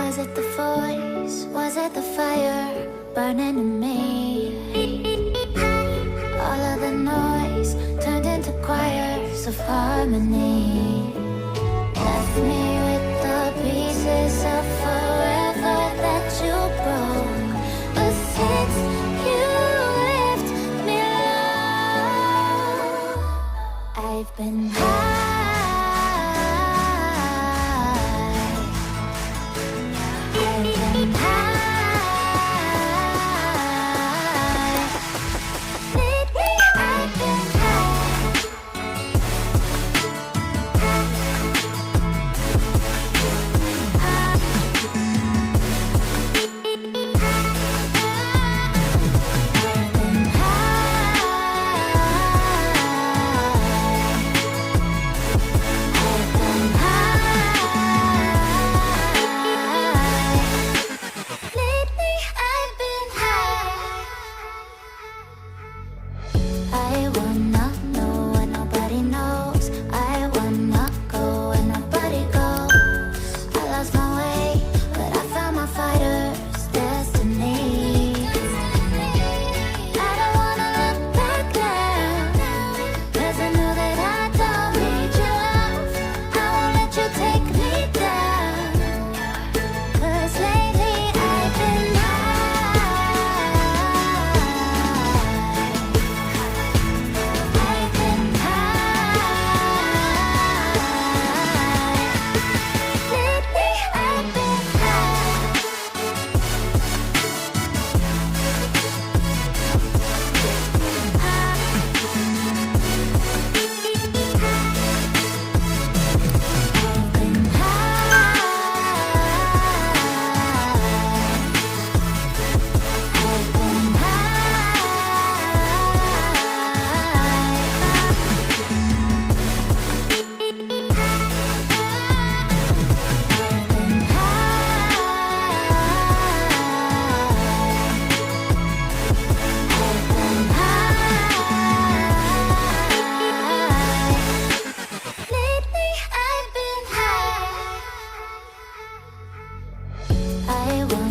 Was it the voice? Was it the fire burning in me? All of the noise turned into choirs of harmony. Left me with the pieces of forever that you broke. But since you left me low, I've been high. I wanna know what nobody knows. I wanna go where nobody goes. I lost my way, but I found my fighter's destiny. I don't wanna look back now, 'cause I know that I don't need your love. I won't let you take me down, 'cause lately I've been I want